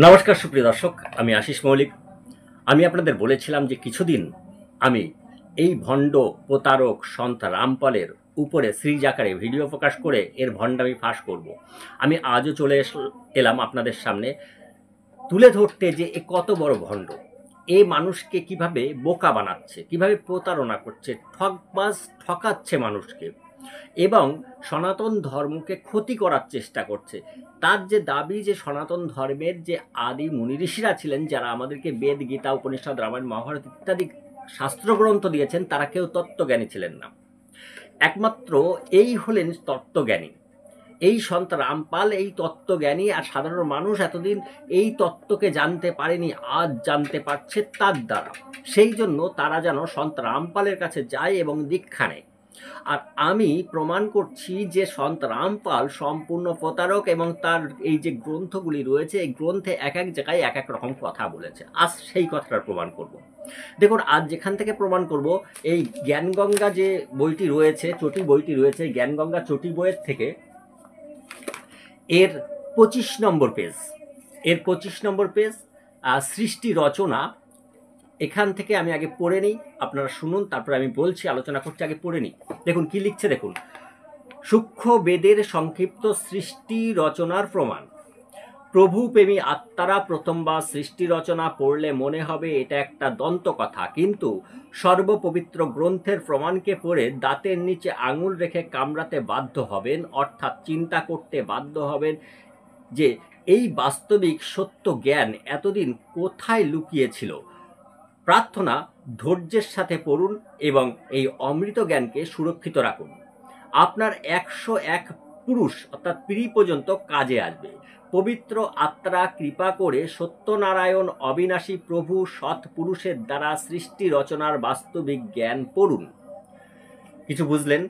নমস্কার সুপ্রিয় দর্শক, আমি আশিস মৌলিক। আমি আপনাদের বলেছিলাম যে কিছুদিন আমি এই ভণ্ড প্রতারক সন্ত রামপালের উপরে সিরিজ আকারে ভিডিও প্রকাশ করে এর ভণ্ডামি ফাঁস করব। আমি আজও চলে এলাম আপনাদের সামনে তুলে ধরতে যে এ কত বড় ভণ্ড, এ মানুষকে কিভাবে বোকা বানাচ্ছে, কিভাবে প্রতারণা করছে, ঠকবাজ ঠকাচ্ছে মানুষকে এবং সনাতন ধর্মকে ক্ষতি করার চেষ্টা করছে। তার যে দাবি যে সনাতন ধর্মের যে আদি মুনি ঋষিরা ছিলেন, যারা আমাদেরকে বেদ, গীতা, উপনিষদ, রামায়ণ, মহাভারত ইত্যাদি শাস্ত্রগ্রন্থ দিয়েছেন, তারা কেউ তত্ত্বজ্ঞানী ছিলেন না। একমাত্র এই হলেন তত্ত্বজ্ঞানী। এই সন্ত রামপাল এই তত্ত্বজ্ঞানী, আর সাধারণ মানুষ এতদিন এই তত্ত্বকে জানতে পারেনি, আজ জানতে পারছে তার দ্বারা। সেই জন্য তারা যেন সন্ত রামপালের কাছে যায় এবং দীক্ষা নেয়। আর আমি প্রমাণ করছি যে সন্ত রামপাল সম্পূর্ণ প্রতারক এবং তার এই যে গ্রন্থগুলি রয়েছে, এই গ্রন্থে এক এক জায়গায় এক এক রকম কথা বলেছে। আজ সেই কথাটার প্রমাণ করব। দেখুন, আজ যেখান থেকে প্রমাণ করব, এই জ্ঞানগঙ্গা যে বইটি রয়েছে, চটি বইটি রয়েছে, জ্ঞানগঙ্গা চটি বইয়ের থেকে এর 25 নম্বর পেজ, এর 25 নম্বর পেজ, সৃষ্টি রচনা। এখান থেকে আমি আগে পড়ে নিই, আপনারা শুনুন, তারপরে আমি বলছি, আলোচনা করছি, আগে পড়ে নিই। দেখুন কি লিখছে, দেখুন। সূক্ষ্ম বেদের সংক্ষিপ্ত সৃষ্টি রচনার প্রমাণ। প্রভু প্রেমী আত্মারা প্রথমবার সৃষ্টি রচনা পড়লে মনে হবে এটা একটা দন্তকথা, কিন্তু সর্বপবিত্র গ্রন্থের প্রমাণকে পড়ে দাঁতের নিচে আঙুল রেখে কামড়াতে বাধ্য হবেন, অর্থাৎ চিন্তা করতে বাধ্য হবেন যে এই বাস্তবিক সত্য জ্ঞান এতদিন কোথায় লুকিয়েছিল। প্রার্থনা, ধৈর্যের সাথে পড়ুন এবং এই অমৃত জ্ঞানকে সুরক্ষিত রাখুন। আপনার 101 পুরুষ অর্থাৎ পিঁড়ি পর্যন্ত কাজে আসবে। পবিত্র আত্মা কৃপা করে সত্যনারায়ণ অবিনাশী প্রভু সৎ পুরুষের দ্বারা সৃষ্টি রচনার বাস্তবিক জ্ঞান পড়ুন। কিছু বুঝলেন?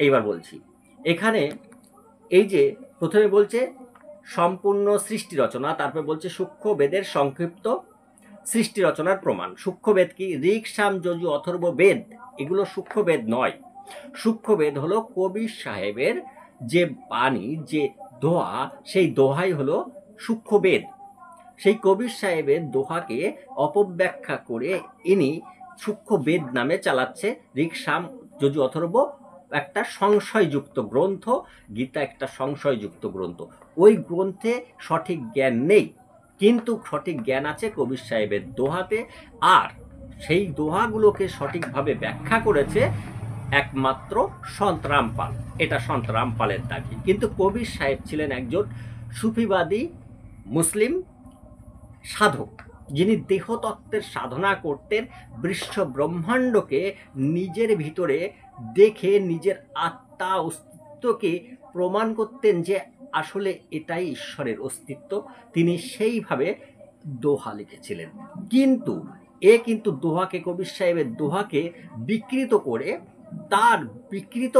এইবার বলছি। এখানে এই যে প্রথমে বলছে সম্পূর্ণ সৃষ্টি রচনা, তারপর বলছে সূক্ষ্ম বেদের সংক্ষিপ্ত সৃষ্টি রচনার প্রমাণ। সূক্ষ্ম বেদ কি? ঋক, সাম, যজু, অথর্ব বেদ এগুলো সূক্ষ্ম বেদ নয়। সূক্ষ্ম বেদ হলো কবির সাহেবের যে বাণী, যে দোহা, সেই দোহাই হলো সূক্ষ্ম বেদ। সেই কবির সাহেবের দোহাকে অপব্যাখ্যা করে ইনি সূক্ষ্ম বেদ নামে চালাচ্ছে। ঋক, সাম, যজু, অথর্ব একটা সংশয়যুক্ত গ্রন্থ, গীতা একটা সংশয়যুক্ত গ্রন্থ। ওই গ্রন্থে সঠিক জ্ঞান নেই, কিন্তু সঠিক জ্ঞান আছে কবির সাহেবের দোহাতে। আর সেই দোহাগুলোকে সঠিকভাবে ব্যাখ্যা করেছে একমাত্র সন্ত রামপাল। এটা সন্ত রামপালের দাবি। কিন্তু কবির সাহেব ছিলেন একজন সুফিবাদী মুসলিম সাধক, যিনি দেহতত্ত্বের সাধনা করতেন, বিশ্ব ব্রহ্মাণ্ডকে নিজের ভিতরে দেখে নিজের আত্মা অস্তিত্বকে প্রমাণ করতেন যে আসলে এটাই ঈশ্বরের অস্তিত্ব। তিনি সেইভাবে দোহা লিখেছিলেন। কিন্তু কিন্তু দোহাকে, কবির সাহেবের দোহাকে বিকৃত করে, তার বিকৃত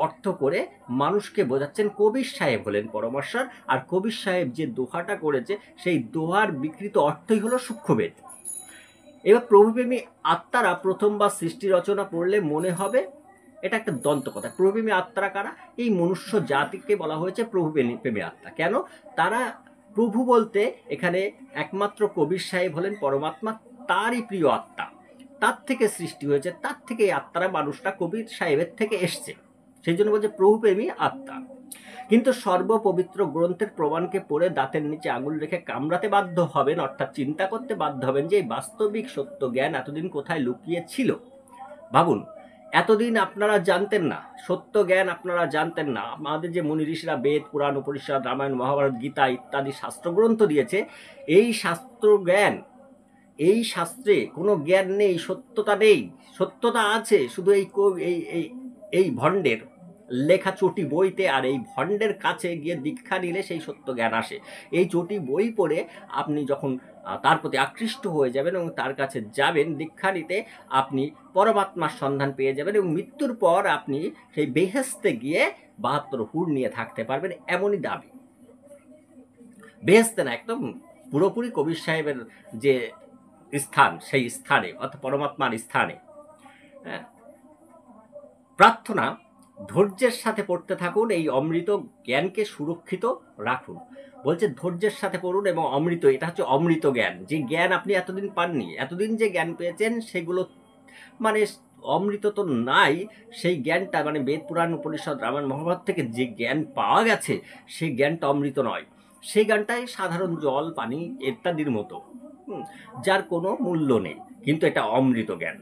অর্থ করে মানুষকে বোঝাচ্ছেন কবির সাহেব হলেন পরমেশ্বর, আর কবির সাহেব যে দোহাটা করেছে সেই দোহার বিকৃত অর্থই হলো সূক্ষ্মবেদ। এবার প্রভুপ্রেমী আত্মারা প্রথমবার সৃষ্টি রচনা পড়লে মনে হবে এটা একটা দন্তকথা। প্রভুপ্রেমী আত্মারা কারা? এই মনুষ্য জাতিকে বলা হয়েছে প্রভুপ্রেমী আত্মা। কেন? তারা প্রভু বলতে এখানে একমাত্র কবির সাহেব হলেন পরমাত্মা, তারই প্রিয় আত্মা, তার থেকে সৃষ্টি হয়েছে, তার থেকে এই আত্মারা, মানুষটা কবির সাহেবের থেকে এসছে। সেই জন্য বলছে প্রভুপ্রেমী আত্মা। কিন্তু সর্বপবিত্র গ্রন্থের প্রমাণকে পড়ে দাঁতের নিচে আঙুল রেখে কামড়াতে বাধ্য হবেন, অর্থাৎ চিন্তা করতে বাধ্য হবেন যে এই বাস্তবিক সত্য জ্ঞান এতদিন কোথায় লুকিয়ে ছিল। ভাবুন, এতদিন আপনারা জানতেন না, সত্য জ্ঞান আপনারা জানতেন না। আমাদের যে মুনি ঋষিরা বেদ, পুরাণ, উপনিষদ, রামায়ণ, মহাভারত, গীতা ইত্যাদি শাস্ত্রগ্রন্থ দিয়েছে, এই শাস্ত্র জ্ঞান, এই শাস্ত্রে কোনো জ্ঞান নেই, সত্যতা নেই। সত্যতা আছে শুধু এই ভণ্ডের লেখা চটি বইতে, আর এই ভণ্ডের কাছে গিয়ে দীক্ষা নিলে সেই সত্য জ্ঞান আসে। এই চটি বই পড়ে আপনি যখন তার প্রতি আকৃষ্ট হয়ে যাবেন এবং তার কাছে যাবেন দীক্ষা নিতে, আপনি পরমাত্মার সন্ধান পেয়ে যাবেন এবং মৃত্যুর পর আপনি সেই বেহেশতে গিয়ে 72 হুর নিয়ে থাকতে পারবেন, এমনই দাবি। বেহেশতে না, একদম পুরোপুরি কবির সাহেবের যে স্থান, সেই স্থানে অর্থাৎ পরমাত্মার স্থানে। প্রার্থনা, ধৈর্যের সাথে পড়তে থাকুন, এই অমৃত জ্ঞানকে সুরক্ষিত রাখুন। বলছে ধৈর্যের সাথে পড়ুন এবং অমৃত, এটা হচ্ছে অমৃত জ্ঞান, যে জ্ঞান আপনি এতদিন পাননি, এতদিন যে জ্ঞান পেয়েছেন সেগুলো মানে অমৃত তো নাই, সেই জ্ঞানটা মানে বেদ পুরাণ উপনিষদ রামায়ণ মহাভারত থেকে যে জ্ঞান পাওয়া গেছে সেই জ্ঞানটা অমৃত নয়, সেই জ্ঞানটাই সাধারণ জল পানি ইত্যাদির মতো, যার কোনো মূল্য নেই, কিন্তু এটা অমৃত জ্ঞান।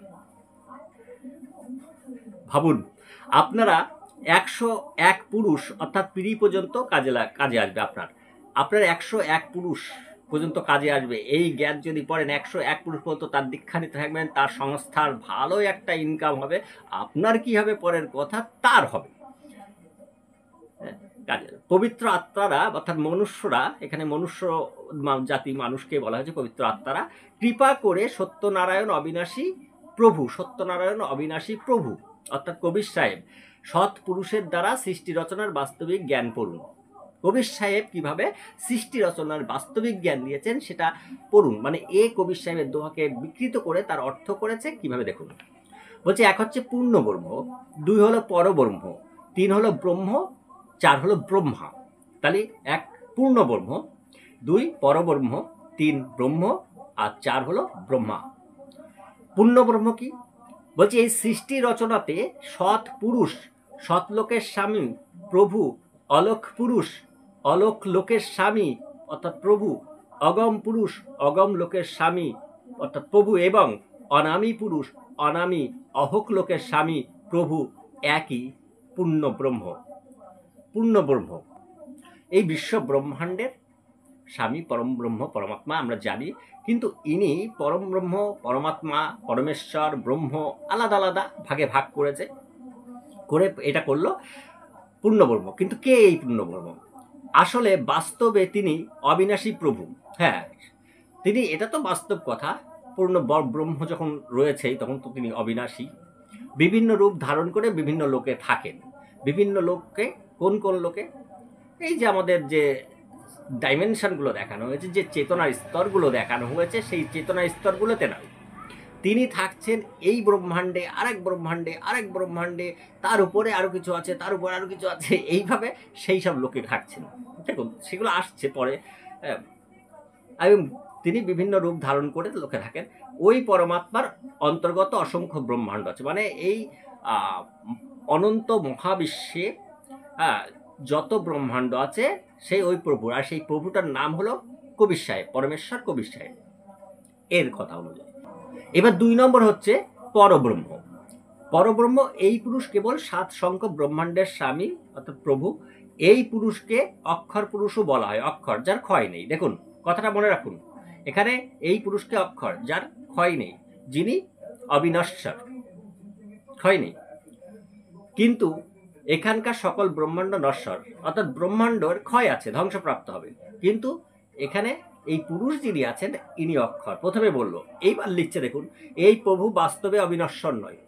ভাবুন আপনারা 101 পুরুষ অর্থাৎ পিঁড়ি পর্যন্ত কাজে আসবে, আপনার 101 পুরুষ পর্যন্ত কাজে আসবে এই জ্ঞান যদি পড়েন। 101 পুরুষ পর্যন্ত তার দীক্ষা নিতে থাকবেন, তার সংস্থার ভালো একটা ইনকাম হবে, আপনার কি হবে পরের কথা, তার হবে। পবিত্র আত্মারা অর্থাৎ মনুষ্যরা, এখানে মনুষ্য জাতি মানুষকে বলা হয়েছে পবিত্র আত্মারা, কৃপা করে সত্যনারায়ণ অবিনাশী প্রভু, সত্যনারায়ণ অবিনাশী প্রভু অর্থাৎ কবির সাহেব সৎ পুরুষের দ্বারা সৃষ্টি রচনার বাস্তবিক জ্ঞান পড়ুন। কবির সাহেব কিভাবে সৃষ্টি রচনার বাস্তবিক জ্ঞান দিয়েছেন সেটা পড়ুন, মানে এ কবির সাহেবের দোহাকে বিকৃত করে তার অর্থ করেছে কিভাবে দেখুন। বলছে 1 হচ্ছে পূর্ণ ব্রহ্ম, 2 হলো পরব্রহ্ম, 3 হলো ব্রহ্ম, 4 হলো ব্রহ্মা। তাহলে 1 পূর্ণ ব্রহ্ম, 2 পরব্রহ্ম, 3 ব্রহ্ম আর 4 হলো ব্রহ্মা। পূর্ণ ব্রহ্ম কি বলছে, এই সৃষ্টি রচনাতে সৎ পুরুষ, সৎ লোকের স্বামী প্রভু, অলোক পুরুষ, অলোক লোকের স্বামী অর্থাৎ প্রভু, অগম পুরুষ, অগম লোকের স্বামী অর্থাৎ প্রভু, এবং অনামী পুরুষ, অনামী অহোক লোকের স্বামী প্রভু একই পূর্ণ ব্রহ্ম। পূর্ণ ব্রহ্ম এই বিশ্ব ব্রহ্মাণ্ডের স্বামী পরম ব্রহ্ম পরমাত্মা আমরা জানি, কিন্তু ইনি পরম ব্রহ্ম পরমাত্মা পরমেশ্বর ব্রহ্ম আলাদা আলাদা ভাগে ভাগ করেছে, করে এটা করলো পূর্ণ ব্রহ্ম। কিন্তু কে এই পূর্ণ ব্রহ্ম? আসলে বাস্তবে তিনি অবিনাশী প্রভু। হ্যাঁ, তিনি, এটা তো বাস্তব কথা, পূর্ণ ব্রহ্ম যখন রয়েছে তখন তো তিনি অবিনাশী, বিভিন্ন রূপ ধারণ করে বিভিন্ন লোকে থাকেন। বিভিন্ন লোককে, কোন কোন লোকে? এই যে আমাদের যে ডাইমেনশনগুলো দেখানো হয়েছে, যে চেতনার স্তরগুলো দেখানো হয়েছে, সেই চেতনার স্তরগুলোতে নয়, তিনি থাকছেন এই ব্রহ্মাণ্ডে, আরেক ব্রহ্মাণ্ডে, আরেক ব্রহ্মাণ্ডে, তার উপরে আরো কিছু আছে, তার উপরে আরো কিছু আছে, এইভাবে সেই সব লোকে থাকছেন। দেখুন সেগুলো আসছে পরে, এবং তিনি বিভিন্ন রূপ ধারণ করে লোকে থাকেন। ওই পরমাত্মার অন্তর্গত অসংখ্য ব্রহ্মাণ্ড আছে, মানে এই অনন্ত মহাবিশ্বে যত ব্রহ্মাণ্ড আছে সেই ওই প্রভু, আর সেই প্রভুটার নাম হলো কবির সাহেব, পরমেশ্বর কবির সাহেব, এর কথা অনুযায়ী। এবার 2 নম্বর হচ্ছে পরব্রহ্ম। পরব্রহ্ম এই পুরুষ কেবল 7 সংখ্যক ব্রহ্মাণ্ডের স্বামী অর্থাৎ প্রভু। এই পুরুষকে অক্ষর পুরুষও বলা হয়, অক্ষর যার ক্ষয় নেই। দেখুন কথাটা মনে রাখুন, এখানে এই পুরুষকে অক্ষর যার ক্ষয় নেই, যিনি অবিনশ্বর, ক্ষয় নেই। কিন্তু এখানকার সকল ব্রহ্মাণ্ড নশ্বর, অর্থাৎ ব্রহ্মাণ্ডর ক্ষয় আছে, ধ্বংসপ্রাপ্ত হবে, কিন্তু এখানে এই পুরুষ যিনি আছেন ইনি অক্ষর। প্রথমে বললো, এইবার লিখছে দেখুন, এই প্রভু বাস্তবে অবিনশ্বর নয়।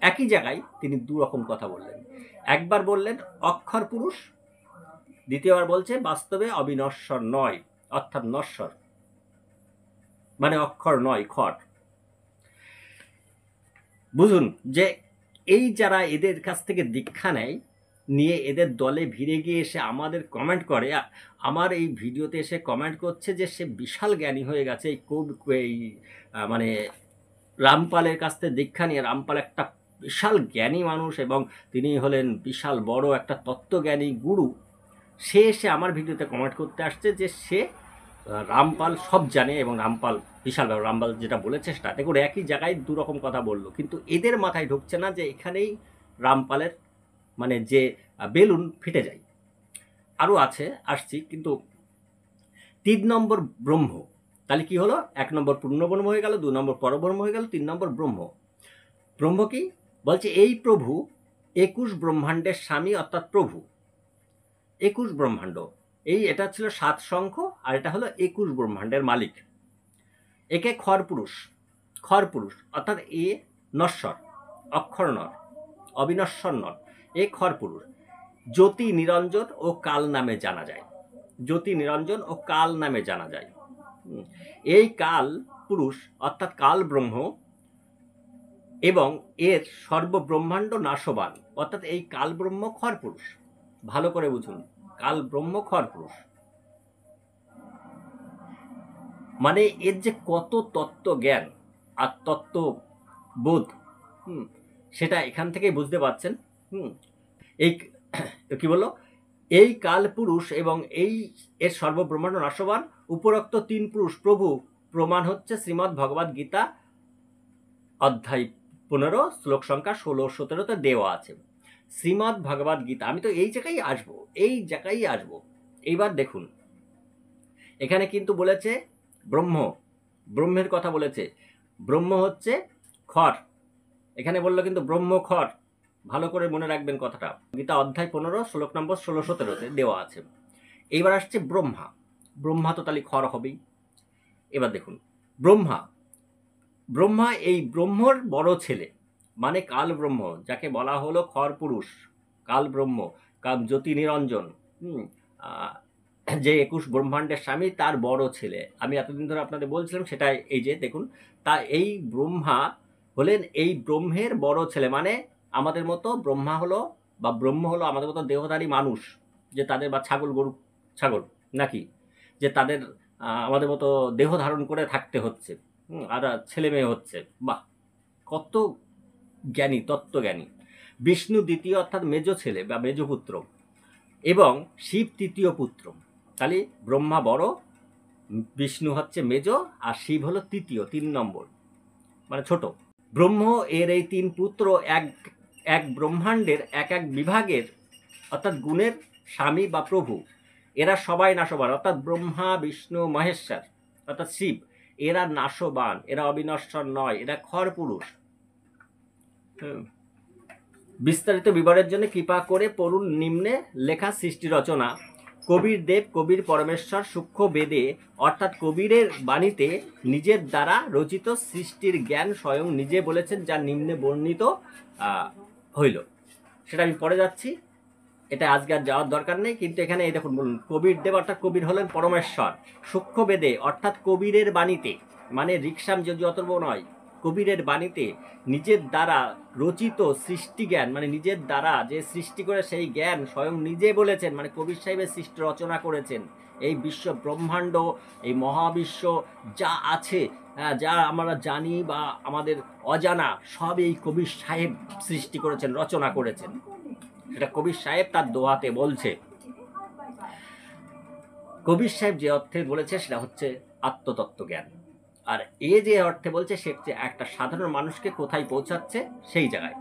একই জায়গায় তিনি 2 রকম কথা বললেন, একবার বললেন অক্ষর পুরুষ, দ্বিতীয়বার বলছে বাস্তবে অবিনশ্বর নয়, অর্থাৎ নশ্বর মানে অক্ষর নয়, খর। বুঝুন যে এই যারা এদের কাছ থেকে দীক্ষা নেয়, নিয়ে এদের দলে ভিড়ে গিয়ে এসে আমাদের কমেন্ট করে, আমার এই ভিডিওতে এসে কমেন্ট করছে যে সে বিশাল জ্ঞানী হয়ে গেছে, এই মানে রামপালের কাছ থেকে দীক্ষা নিয়ে, রামপাল একটা বিশাল জ্ঞানী মানুষ এবং তিনি হলেন বিশাল বড় একটা তত্ত্বজ্ঞানী গুরু। সে এসে আমার ভিডিওতে কমেন্ট করতে আসছে যে সে রামপাল সব জানে এবং রামপাল বিশাল, রামপাল যেটা বলেছে সেটা। দেখুন একই জায়গায় 2 রকম কথা বললো, কিন্তু এদের মাথায় ঢুকছে না যে এখানেই রামপালের মানে যে বেলুন ফেটে যায়। আরও আছে, আসছি। কিন্তু 3 নম্বর ব্রহ্ম, তাহলে কি হলো? 1 নম্বর পূর্ণ ব্রহ্ম হয়ে গেল, 2 নম্বর পরব্রহ্ম হয়ে গেল, 3 নম্বর ব্রহ্ম। ব্রহ্ম কি বলছে? এই প্রভু 21 ব্রহ্মাণ্ডের স্বামী অর্থাৎ প্রভু। 21 ব্রহ্মাণ্ড, এটা ছিল 7 সংখ্য, আর এটা হলো 21 ব্রহ্মাণ্ডের মালিক। একে খর পুরুষ, খর পুরুষ অর্থাৎ এ নশ্বর, অক্ষর নর, অবিনশ্বর নর, এ খর পুরুষ। জ্যোতি নিরঞ্জন ও কাল নামে জানা যায়, জ্যোতি নিরঞ্জন ও কাল নামে জানা যায়। এই কাল পুরুষ অর্থাৎ কাল ব্রহ্ম, এবং এর সর্বব্রহ্মাণ্ড নাশবান, অর্থাৎ এই কাল ব্রহ্ম খর পুরুষ। ভালো করে বুঝুন, কাল ব্রহ্ম খর পুরুষ। মানে এর যে কত তত্ত্ব জ্ঞান আর তত্ত্ব বোধ, সেটা এখান থেকেই বুঝতে পারছেন। এই কি বললো, এই কাল পুরুষ এবং এর সর্বব্রহ্মাণ্ড নাশবান উপরোক্ত তিন পুরুষ প্রভু প্রমাণ হচ্ছে শ্রীমদ্ ভগবদ গীতা অধ্যায় 15 শ্লোক সংখ্যা 16-17 দেওয়া আছে। শ্রীমদ্ ভগবদ গীতা, আমি তো এই জায়গায় আসবো। এইবার দেখুন, এখানে কিন্তু বলেছে ব্রহ্মের কথা বলেছে। ব্রহ্ম হচ্ছে খড়, এখানে বললো কিন্তু ব্রহ্ম খড়, ভালো করে মনে রাখবেন কথাটা। গীতা অধ্যায় 15 শ্লোক নম্বর 16-17 দেওয়া আছে। এইবার আসছে ব্রহ্মা তো তাহলে খড় হবেই। এবার দেখুন, ব্রহ্মা এই ব্রহ্মর বড় ছেলে, মানে কাল ব্রহ্ম, যাকে বলা হলো খড় পুরুষ, কাল ব্রহ্ম, জ্যোতি নিরঞ্জন, যে 21 ব্রহ্মাণ্ডের স্বামী, তার বড় ছেলে। আমি এতদিন ধরে আপনাদের বলছিলাম সেটাই, এই যে দেখুন, তা এই ব্রহ্মা হলেন এই ব্রহ্মের বড় ছেলে। মানে আমাদের মতো ব্রহ্ম হলো আমাদের মতো দেহধারী মানুষ, যে তাদের, বা ছাগল নাকি, যে তাদের আমাদের মতো দেহ ধারণ করে থাকতে হচ্ছে, আর ছেলে মেয়ে হচ্ছে। বাহ, কত জ্ঞানী, তত্ত্বজ্ঞানী। বিষ্ণু দ্বিতীয় অর্থাৎ মেজ ছেলে বা মেজ পুত্র, এবং শিব তৃতীয় পুত্র। তাহলে ব্রহ্মা বড়, বিষ্ণু হচ্ছে মেজ, আর শিব হলো তৃতীয়, 3 নম্বর, মানে ছোট। ব্রহ্ম এর এই 3 পুত্র এক ব্রহ্মাণ্ডের এক বিভাগের অর্থাৎ গুণের স্বামী বা প্রভু। এরা সবাই নাশবান, অর্থাৎ ব্রহ্মা বিষ্ণু মহেশ্বর অর্থাৎ শিব, এরা নাশবান, এরা অবিনশ্বর নয়, এরা খড় পুরুষ। বিস্তারিত বিবরণের জন্য কৃপা করে পড়ুন নিম্নে লেখা সৃষ্টি রচনা। কবির দেব, কবির পরমেশ্বর সূক্ষ্ম বেদে অর্থাৎ কবিরের বাণীতে নিজের দ্বারা রচিত সৃষ্টির জ্ঞান স্বয়ং নিজে বলেছেন, যা নিম্নে বর্ণিত হইল। সেটা আমি পড়ে যাচ্ছি, এটা আজকে আর যাওয়ার দরকার নেই। কিন্তু এখানে এই দেখুন, বলুন কবির দেব অর্থাৎ কবির হলেন পরমেশ্বর, সূক্ষ্ম বেদে অর্থাৎ কবিরের বাণীতে, মানে রিক্সাম যদি অতর্ব নয়, কবিরের বাণীতে নিজের দ্বারা রচিত সৃষ্টি জ্ঞান, মানে নিজের দ্বারা যে সৃষ্টি করে সেই জ্ঞান স্বয়ং নিজে বলেছেন, মানে কবির সাহেবের সৃষ্টি রচনা করেছেন। এই বিশ্ব ব্রহ্মাণ্ড, এই মহাবিশ্ব যা আছে, যা আমরা জানি বা আমাদের অজানা, সব এই কবির সাহেব সৃষ্টি করেছেন, রচনা করেছেন। সেটা কবির সাহেব তার দোহাতে বলছে। কবির সাহেব যে অর্থে বলেছে সেটা হচ্ছে আত্মতত্ত্ব জ্ঞান, আর এ যে অর্থে বলছে সে একটা সাধারণ মানুষকে কোথায় পৌঁছাচ্ছে সেই জায়গায়।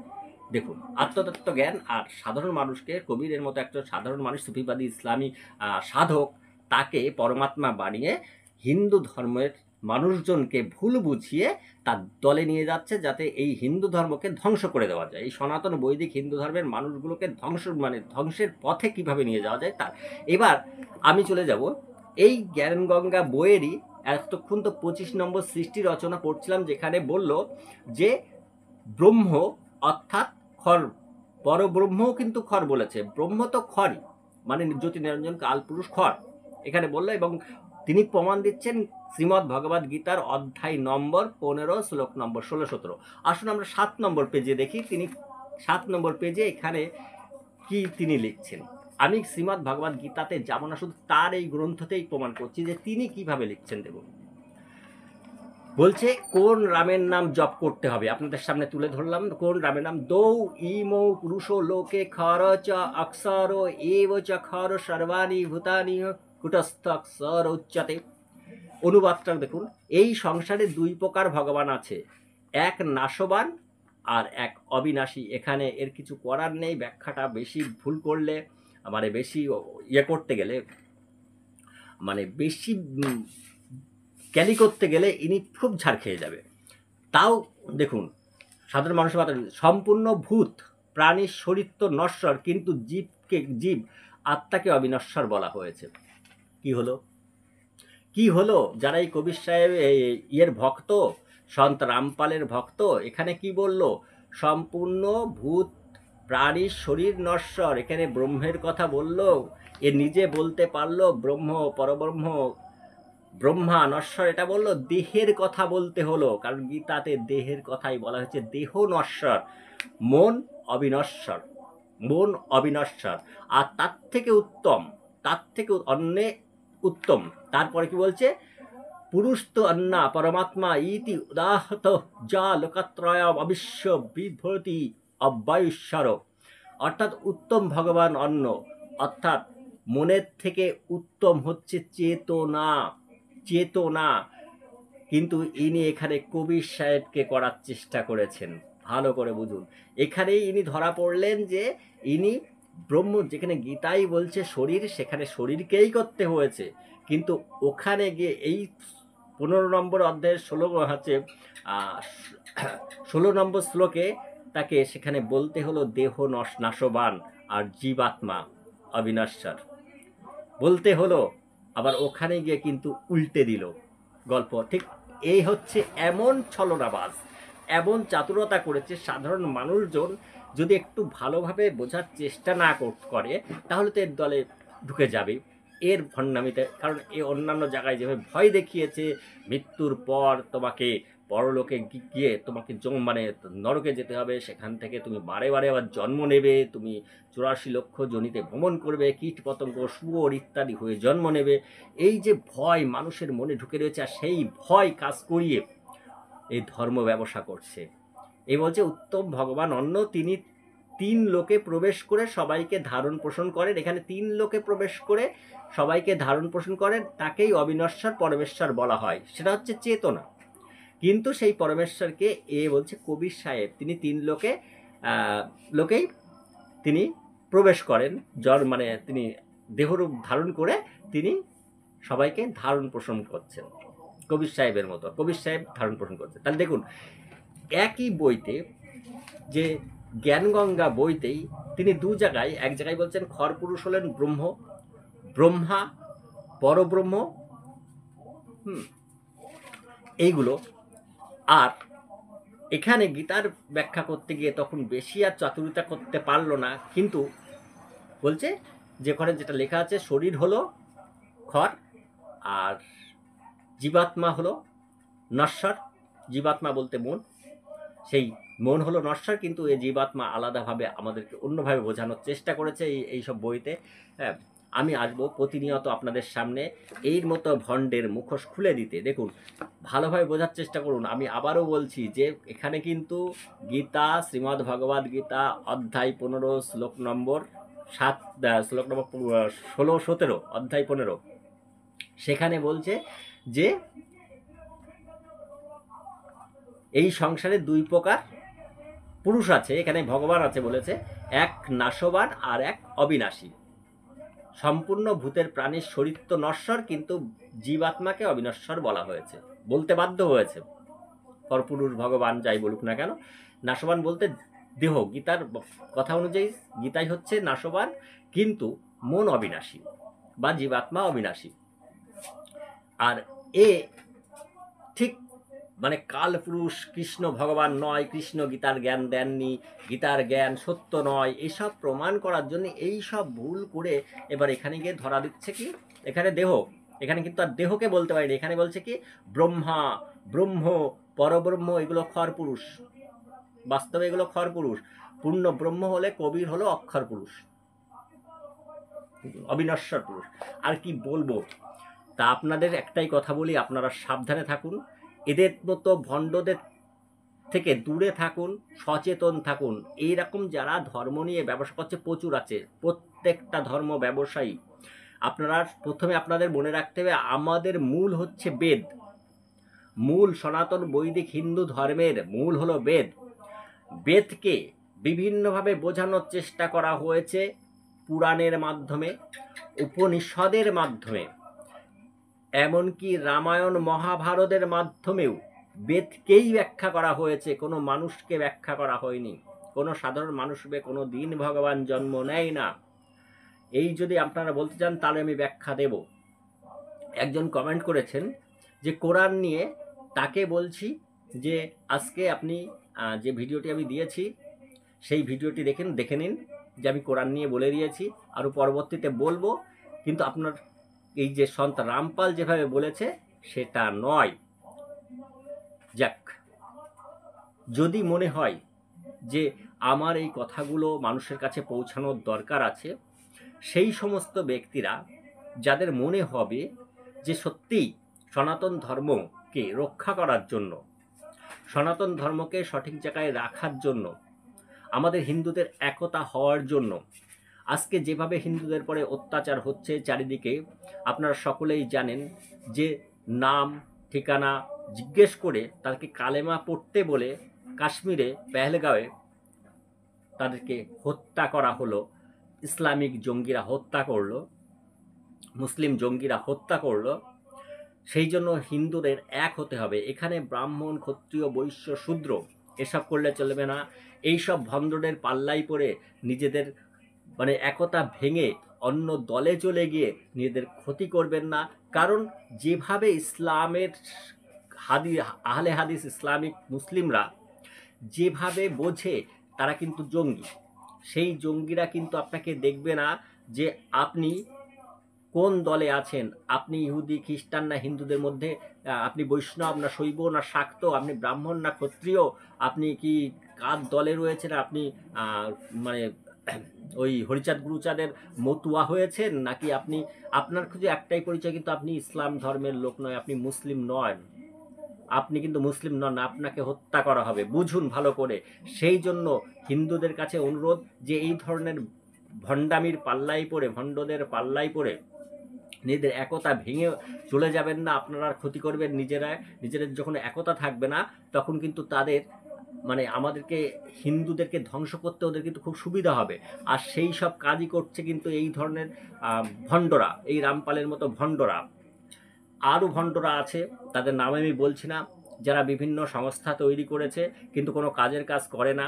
দেখুন, আত্মতত্ত্ব জ্ঞান আর সাধারণ মানুষকে, কবিরের মতো একটা সাধারণ মানুষ, সুফিবাদী ইসলামী সাধক, তাকে পরমাত্মা বানিয়ে হিন্দু ধর্মের মানুষজনকে ভুল বুঝিয়ে তার দলে নিয়ে যাচ্ছে, যাতে এই হিন্দু ধর্মকে ধ্বংস করে দেওয়া যায়। এই সনাতন বৈদিক হিন্দু ধর্মের মানুষগুলোকে ধ্বংসের পথে কিভাবে নিয়ে যাওয়া যায় তার। এবার আমি চলে যাব এই জ্ঞানগঙ্গা বইয়েরই, এতক্ষণ তো 25 নম্বর সৃষ্টি রচনা পড়ছিলাম, যেখানে বলল যে ব্রহ্ম অর্থাৎ খড়, পরব্রহ্মও কিন্তু খড় বলেছে। ব্রহ্ম তো খড়ই, মানে জ্যোতি নিরঞ্জন কাল পুরুষ খড় এখানে বললো, এবং তিনি প্রমাণ দিচ্ছেন শ্রীমদ্ ভগবদ গীতার অধ্যায় নম্বর 15 শ্লোক নম্বর 16-17। আসুন আমরা 7 নম্বর পেজে দেখি, তিনি 7 নম্বর পেজে এখানে কি তিনি লিখছেন। আমি শ্রীমদ্ ভগবদ গীতাতে যাব না, শুধু তার এই গ্রন্থতেই প্রমাণ করছি যে তিনি কিভাবে লিখছেন। দেখুন, বলছে কোন রামের নাম জপ করতে হবে, আপনাদের সামনে তুলে ধরলাম। কোন রামের নাম? দৌ ইমৌ পুরুষো লোকে খর চ অক্ষর এব চ খর সর্বাণি ভূতানি কুটস্থ অক্ষর উচ্চতে। অনুবাদটা দেখুন, এই সংসারে 2 প্রকার ভগবান আছে, এক নাশবান আর এক অবিনাশী। এখানে এর কিছু করার নেই, ব্যাখ্যাটা বেশি ভুল করলে, মানে বেশি করতে গেলে, মানে বেশি ক্যালি করতে গেলে ইনি খুব ঝাড় খেয়ে যাবে। তাও দেখুন, সাধারণ মানুষের কথা, সম্পূর্ণ ভূত প্রাণীর শরীর তো নশ্বর, কিন্তু জীব আত্মাকে অবিনশ্বর বলা হয়েছে। কি হলো যারা এই কবির সাহেব ইয়ের ভক্ত, সন্ত রামপালের ভক্ত, এখানে কি বলল? সম্পূর্ণ ভূত প্রাণীর শরীর নশ্বর, এখানে ব্রহ্মের কথা বলল। এ নিজে বলতে পারলো ব্রহ্ম, পরব্রহ্ম, ব্রহ্মা নশ্বর, এটা বললো। দেহের কথা বলতে হলো, কারণ গীতাতে দেহের কথাই বলা হয়েছে। দেহ নশ্বর, মন অবিনশ্বর। আর তার থেকে উত্তম, তার থেকে অন্যে উত্তম। তারপরে কি বলছে? পুরুষতো অন্না পরমাত্মা ইতি উদাহত যা লোকাত্রয় অবিশ্ব বিভূতি অব্যশ্বর। অর্থাৎ উত্তম ভগবান অন্ন, অর্থাৎ মনের থেকে উত্তম হচ্ছে চেতনা। চেতনা কিন্তু ইনি এখানে কবির সাহেবকে করার চেষ্টা করেছেন, ভালো করে বুঝুন। এখানেই ইনি ধরা পড়লেন যে ইনি ব্রহ্ম, যেখানে গীতাই বলছে শরীর, সেখানে শরীরকেই করতে হয়েছে, কিন্তু ওখানে গিয়ে এই 15 নম্বর অধ্যায়ের 16 নম্বর শ্লোকে তাকে সেখানে বলতে হলো দেহ নাশবান আর জীবাত্মা অবিনশ্বর বলতে হলো, আবার ওখানে গিয়ে কিন্তু উল্টে দিল গল্প। ঠিক এই হচ্ছে এমন ছলনাবাজ, এমন চাতুরতা করেছে, সাধারণ মানুষজন যদি একটু ভালোভাবে বোঝার চেষ্টা না করে তাহলে তো এর দলে ঢুকে যাবে এর ভণ্ডামিতে। কারণ এ অন্যান্য জায়গায় যেভাবে ভয় দেখিয়েছে, মৃত্যুর পর তোমাকে পরলোকে গিয়ে তোমাকে মানে নরকে যেতে হবে, সেখান থেকে তুমি বারে বারে আবার জন্ম নেবে, তুমি 84 লক্ষ জনিতে ভ্রমণ করবে, কীট পতঙ্গ শুয়োর ইত্যাদি হয়ে জন্ম নেবে, এই যে ভয় মানুষের মনে ঢুকে রয়েছে, আর সেই ভয় কাজ করিয়ে এই ধর্ম ব্যবসা করছে। এই বলছে উত্তম ভগবান অন্য, তিনি 3 লোকে প্রবেশ করে সবাইকে ধারণ পোষণ করেন। এখানে 3 লোকে প্রবেশ করে সবাইকে ধারণ পোষণ করেন, তাকেই অবিনশ্বর পরমেশ্বর বলা হয়, সেটা হচ্ছে চেতনা। কিন্তু সেই পরমেশ্বরকে এ বলছে কবির সাহেব, তিনি 3 লোকেই তিনি প্রবেশ করেন, মানে তিনি দেহরূপ ধারণ করে তিনি সবাইকে ধারণ পোষণ করছেন, কবির সাহেবের মতো কবির সাহেব ধারণ পোষণ করছেন। তাহলে দেখুন একই বইতে, যে জ্ঞানগঙ্গা বইতেই তিনি 2 জায়গায়, এক জায়গায় বলছেন খরপুরুষ হলেন ব্রহ্মা পরব্রহ্ম, এইগুলো। আর এখানে গীতার ব্যাখ্যা করতে গিয়ে তখন বেশি আর চাতুরিতা করতে পারলো না, কিন্তু বলছে যে ঘরে যেটা লেখা আছে শরীর হলো খর আর জীবাত্মা হলো নশ্বর। জীবাত্মা বলতে মন, সেই মন হলো নশ্বর, কিন্তু এই জীবাত্মা আলাদাভাবে আমাদেরকে অন্যভাবে বোঝানোর চেষ্টা করেছে এইসব বইতে। হ্যাঁ, আমি আসবো প্রতিনিয়ত আপনাদের সামনে এর মতো ভণ্ডের মুখোশ খুলে দিতে। দেখুন ভালোভাবে বোঝার চেষ্টা করুন। আমি আবারও বলছি যে এখানে কিন্তু গীতা, শ্রীমদ্ ভগবদ্ গীতা অধ্যায় 15 শ্লোক নম্বর 16-17, অধ্যায় 15, সেখানে বলছে যে এই সংসারে 2 প্রকার পুরুষ আছে, এখানে ভগবান আছে বলেছে, এক নাশবান আর এক অবিনাশী। সম্পূর্ণ ভূতের প্রাণীর শরীর তো নশ্বর, কিন্তু জীবাত্মাকে অবিনশ্বর বলা হয়েছে, বলতে বাধ্য হয়েছে পরপুরুষ ভগবান যাই বলুক না কেন। নাশবান বলতে দেহ, গীতার কথা অনুযায়ী গীতাই হচ্ছে নাশবান, কিন্তু মন অবিনাশী বা জীবাত্মা অবিনাশী। আর এ ঠিক মানে কালপুরুষ কৃষ্ণ ভগবান নয়, কৃষ্ণ গীতার জ্ঞান দেননি, গীতার জ্ঞান সত্য নয়, এসব প্রমাণ করার জন্য এই সব ভুল করে এবার এখানে গিয়ে ধরা দিচ্ছে কি এখানে দেহ, এখানে কিন্তু আর দেহকে বলতে পারিনি, এখানে বলছে কি ব্রহ্মা, ব্রহ্ম, পরব্রহ্ম, এগুলো খর পুরুষ। বাস্তবে এগুলো খর পুরুষ। পূর্ণ ব্রহ্ম হলে কবির হলো অক্ষর পুরুষ, অবিনশ্বর পুরুষ। আর কি বলবো, তা আপনাদের একটাই কথা বলি, আপনারা সাবধানে থাকুন, এদের মতো ভণ্ডদের থেকে দূরে থাকুন, সচেতন থাকুন। এইরকম যারা ধর্ম নিয়ে ব্যবসা করছে প্রচুর আছে, প্রত্যেকটা ধর্ম ব্যবসায়ী। আপনারা প্রথমে আপনাদের মনে রাখতে হবে আমাদের মূল হচ্ছে বেদ, মূল সনাতন বৈদিক হিন্দু ধর্মের মূল হলো বেদ। বেদকে বিভিন্নভাবে বোঝানোর চেষ্টা করা হয়েছে পুরাণের মাধ্যমে, উপনিষদের মাধ্যমে, এমনকি রামায়ণ মহাভারতের মাধ্যমেও বেদকেই ব্যাখ্যা করা হয়েছে, কোনো মানুষকে ব্যাখ্যা করা হয়নি। কোনো সাধারণ মানুষ কোনো দিন ভগবান জন্ম নেয় না। এই যদি আপনারা বলতে চান তাহলে আমি ব্যাখ্যা দেব। একজন কমেন্ট করেছেন যে কোরআন নিয়ে, তাকে বলছি যে আজকে আপনি যে ভিডিওটি আমি দিয়েছি সেই ভিডিওটি দেখে নিন, যে আমি কোরআন নিয়ে বলে দিয়েছি, আরও পরবর্তীতে বলবো, কিন্তু আপনার এই যে সন্ত রামপাল যেভাবে বলেছে সেটা নয়। যাক, যদি মনে হয় যে আমার এই কথাগুলো মানুষের কাছে পৌঁছানোর দরকার আছে, সেই সমস্ত ব্যক্তিরা যাদের মনে হবে যে সত্যিই সনাতন ধর্মকে রক্ষা করার জন্য, সনাতন ধর্মকে সঠিক জায়গায় রাখার জন্য, আমাদের হিন্দুদের একতা হওয়ার জন্য আজকে যেভাবে হিন্দুদের পরে অত্যাচার হচ্ছে চারিদিকে, আপনারা সকলেই জানেন যে নাম ঠিকানা জিজ্ঞেস করে তাদেরকে কালেমা পড়তে বলে কাশ্মীরে পেহেলগাঁওয়ে তাদেরকে হত্যা করা হলো। ইসলামিক জঙ্গিরা হত্যা করলো, মুসলিম জঙ্গিরা হত্যা করলো। সেই জন্য হিন্দুদের এক হতে হবে। এখানে ব্রাহ্মণ, ক্ষত্রিয়, বৈশ্য, শূদ্র এসব করলে চলবে না। এইসব ভণ্ডদের পাল্লাই পড়ে নিজেদের মানে একতা ভেঙে অন্য দলে চলে গিয়ে নিজেদের ক্ষতি করবেন না। কারণ যেভাবে ইসলামের আহলে হাদিস ইসলামিক মুসলিমরা যেভাবে বোঝে তারা কিন্তু জঙ্গি, সেই জঙ্গিরা কিন্তু আপনাকে দেখবে না যে আপনি কোন দলে আছেন, আপনি ইহুদি, খ্রিস্টান না হিন্দুদের মধ্যে, আপনি বৈষ্ণব না শৈব না শাক্ত, আপনি ব্রাহ্মণ না ক্ষত্রিয়, আপনি কি কার দলে রয়েছেন, আপনি মানে ওই হরিচাঁদ গুরুচাঁদের মতুয়া হয়েছেন, নাকি আপনি, আপনার খুঁজে একটাই পরিচয়, কিন্তু আপনি ইসলাম ধর্মের লোক নয়, আপনি মুসলিম নয়, আপনি কিন্তু মুসলিম নন, আপনাকে হত্যা করা হবে, বুঝুন ভালো করে। সেই জন্য হিন্দুদের কাছে অনুরোধ যে এই ধরনের ভণ্ডামির পাল্লাই পড়ে, ভণ্ডদের পাল্লাই পড়ে নিজেদের একতা ভেঙে চলে যাবেন না। আপনারা ক্ষতি করবেন নিজেদের যখন একতা থাকবে না তখন কিন্তু তাদের মানে আমাদেরকে হিন্দুদেরকে ধ্বংস করতে ওদের কিন্তু খুব সুবিধা হবে। আর সেই সব কাজই করছে কিন্তু এই ধরনের ভণ্ডরা, এই রামপালের মতো ভণ্ডরা। আরও ভণ্ডরা আছে, তাদের নাম আমি বলছি না, যারা বিভিন্ন সংস্থা তৈরি করেছে কিন্তু কোনো কাজের কাজ করে না।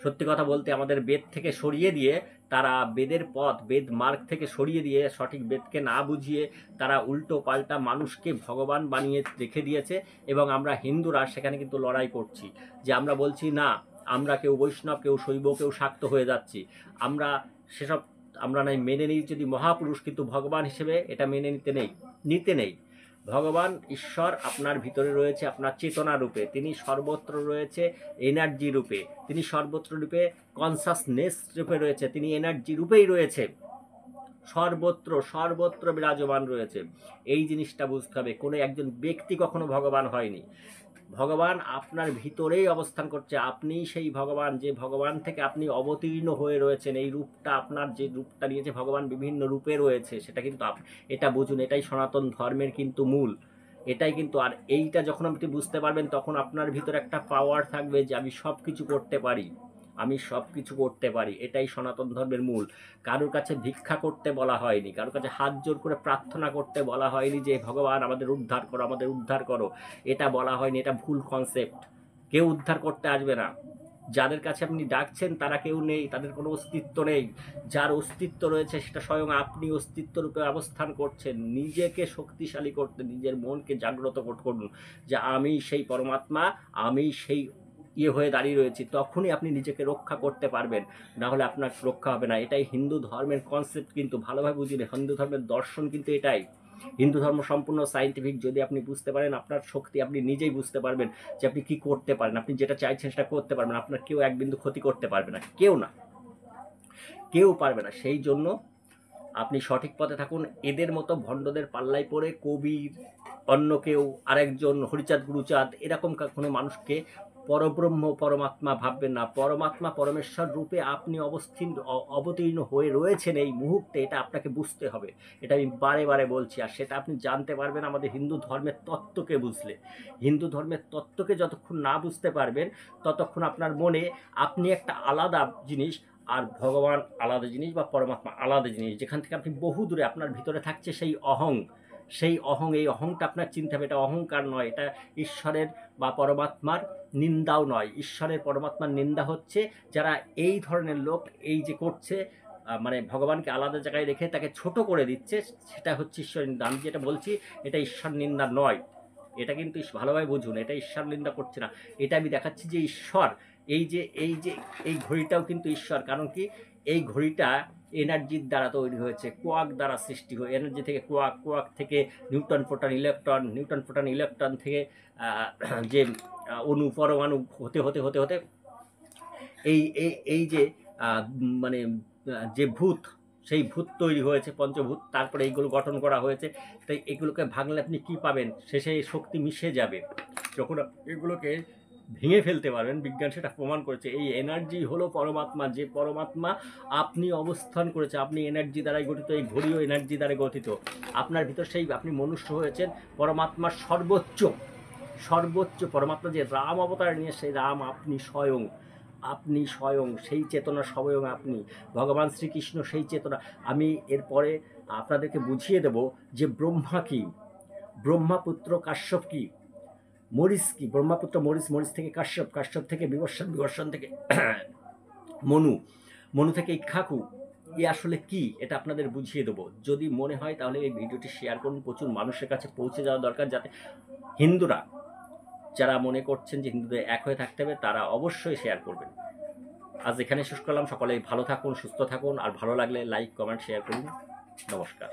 সত্যি কথা বলতে আমাদের বেদ থেকে সরিয়ে দিয়ে, তারা বেদের পথ, বেদ মার্গ থেকে সরিয়ে দিয়ে, সঠিক বেদকে না বুঝিয়ে তারা উল্টো পাল্টা মানুষকে ভগবান বানিয়ে রেখে দিয়েছে। এবং আমরা হিন্দুরা সেখানে কিন্তু লড়াই করছি, যে আমরা বলছি না, আমরা কেউ বৈষ্ণব, কেউ শৈব, কেউ শাক্ত হয়ে যাচ্ছি। আমরা সেসব আমরা নাই মেনে নিই যদি মহাপুরুষ, কিন্তু ভগবান হিসেবে এটা মেনে নিতে নেই। ভগবান ঈশ্বর আপনার ভিতরে রয়েছে, আপনার চেতনা রূপে, তিনি সর্বত্র রয়েছে এনার্জি রূপে, তিনি সর্বত্র রূপে কনসাসনেস রূপে রয়েছে, তিনি এনার্জি রূপেই রয়েছে, সর্বত্র সর্বত্র বিরাজমান রয়েছে। এই জিনিসটা বুঝতে হবে। কোনো একজন ব্যক্তি কখনো ভগবান হয়নি, ভগবান আপনার ভিতরেই অবস্থান করছে। আপনি সেই ভগবান, যে ভগবান থেকে আপনি অবতীর্ণ হয়ে রয়েছেন। এই রূপটা, আপনার যে রূপটা নিয়েছে ভগবান বিভিন্ন রূপে রয়েছে, সেটা কিন্তু এটা বুঝুন। এটাই সনাতন ধর্মের কিন্তু মূল, এটাই কিন্তু। আর এইটা যখন আপনি বুঝতে পারবেন তখন আপনার ভিতরে একটা পাওয়ার থাকবে যে আমি সব কিছু করতে পারি, আমি সব কিছু করতে পারি। এটাই সনাতন ধর্মের মূল। কারোর কাছে ভিক্ষা করতে বলা হয়নি, কারোর কাছে হাত জোর করে প্রার্থনা করতে বলা হয়নি যে ভগবান আমাদের উদ্ধার করো, আমাদের উদ্ধার করো, এটা বলা হয়নি। এটা ভুল কনসেপ্ট। কেউ উদ্ধার করতে আসবে না। যাদের কাছে আপনি ডাকছেন তারা কেউ নেই, তাদের কোনো অস্তিত্ব নেই। যার অস্তিত্ব রয়েছে সেটা স্বয়ং আপনি অস্তিত্ব রূপে অবস্থান করছেন। নিজেকে শক্তিশালী করতে, নিজের মনকে জাগ্রত করুন যে আমি সেই পরমাত্মা, আমি সেই হয়ে দাঁড়িয়ে রয়েছি। তখনই আপনি নিজেকে রক্ষা করতে পারবেন, না হলে আপনার রক্ষা হবে না। এটাই হিন্দু ধর্মের কনসেপ্ট, কিন্তু ভালোভাবে বুঝিনি। হিন্দু ধর্মের দর্শন কিন্তু এটাই। হিন্দু ধর্ম সম্পূর্ণ সায়েন্টিফিক। যদি আপনি বুঝতে পারেন আপনার শক্তি, আপনি নিজেই বুঝতে পারবেন যে আপনি কি করতে পারেন, আপনি যেটা চাইছেন সেটা করতে পারবেন। আপনার কেউ এক বিন্দু ক্ষতি করতে পারবে না, কেউ না, কেউ পারবে না। সেই জন্য আপনি সঠিক পথে থাকুন। এদের মতো ভণ্ডদের পাল্লায় পড়ে কবির, অন্য কেউ, আরেকজন হরিচাঁদ গুরুচাঁদ, এরকম কোনো মানুষকে পরব্রহ্ম পরমাত্মা ভাববেন না। পরমাত্মা পরমেশ্বর রূপে আপনি অবতীর্ণ হয়ে রয়েছেন এই মুহূর্তে, এটা আপনাকে বুঝতে হবে। এটা আমি বারে বারে বলছি। আর সেটা আপনি জানতে পারবেন আমাদের হিন্দু ধর্মের তত্ত্বকে বুঝলে। হিন্দু ধর্মের তত্ত্বকে যতক্ষণ না বুঝতে পারবেন ততক্ষণ আপনার মনে আপনি একটা আলাদা জিনিস, আর ভগবান আলাদা জিনিস, বা পরমাত্মা আলাদা জিনিস, যেখান থেকে আপনি বহু দূরে। আপনার ভিতরে থাকছে সেই অহং, সেই অহং। এই অহংটা আপনার চিনতে হবে। এটা অহংকার নয়, এটা ঈশ্বরের বা পরমাত্মার নিন্দাও নয়। ঈশ্বরের পরমাত্মার নিন্দা হচ্ছে যারা এই ধরনের লোক এই যে করছে, মানে ভগবানকে আলাদা জায়গায় রেখে তাকে ছোট করে দিচ্ছে, সেটা হচ্ছে ঈশ্বর নিন্দা। আমি যেটা বলছি এটা ঈশ্বর নিন্দা নয়, এটা কিন্তু ভালোভাবে বুঝুন। এটা ঈশ্বর নিন্দা করছে না, এটা আমি দেখাচ্ছি যে ঈশ্বর। এই ঘড়িটাও কিন্তু ঈশ্বর। কারণ কি, এই ঘড়িটা এনার্জির দ্বারা তৈরি হয়েছে, কোয়াক দ্বারা সৃষ্টি হয়ে, এনার্জি থেকে কোয়াক, কোয়াক থেকে Newton proton electron, Newton proton electron থেকে যে অণু পরমাণু হতে হতে হতে হতে এই এই এই যে মানে যে ভূত সেই ভূত তৈরি হয়েছে, পঞ্চভূত, তারপরে এইগুলো গঠন করা হয়েছে। তাই এগুলোকে ভাঙলে আপনি কি পাবেন? শেষে এই শক্তি মিশে যাবে। যখন এগুলোকে ভেঙে ফেলতে পারবেন, বিজ্ঞান সেটা প্রমাণ করেছে। এই এনার্জি হলো পরমাত্মা, যে পরমাত্মা আপনি অবস্থান করেছে, আপনি এনার্জি দ্বারাই গঠিত, এই ঘড়িও এনার্জি দ্বারা গঠিত। আপনার ভিতর সেই আপনি মনুষ্য হয়েছেন পরমাত্মার সর্বোচ্চ সর্বোচ্চ পরমাত্মা যে রাম অবতার নিয়ে, সেই রাম আপনি স্বয়ং সেই চেতনা, স্বয়ং আপনি ভগবান শ্রীকৃষ্ণ সেই চেতনা। আমি এরপরে আপনাদেরকে বুঝিয়ে দেব যে ব্রহ্মা কি, ব্রহ্মাপুত্র কাশ্যপ কি, মরিচ কি, ব্রহ্মাপুত্র মরিচ, মরিচ থেকে কাশ্যপ, কাশ্যপ থেকে বিবর্ষণ, বিবর্ষণ থেকে মনু, মনু থেকে ইক্ষ্বাকু, এ আসলে কি, এটা আপনাদের বুঝিয়ে দেবো। যদি মনে হয় তাহলে এই ভিডিওটি শেয়ার করুন, প্রচুর মানুষের কাছে পৌঁছে যাওয়া দরকার, যাতে হিন্দুরা যারা মনে করছেন যে হিন্দুদের এক হয়ে থাকতে হবে, তারা অবশ্যই শেয়ার করবেন। আজ এখানে শেষ করলাম। সকলেই ভালো থাকুন, সুস্থ থাকুন, আর ভালো লাগলে লাইক, কমেন্ট, শেয়ার করুন। নমস্কার।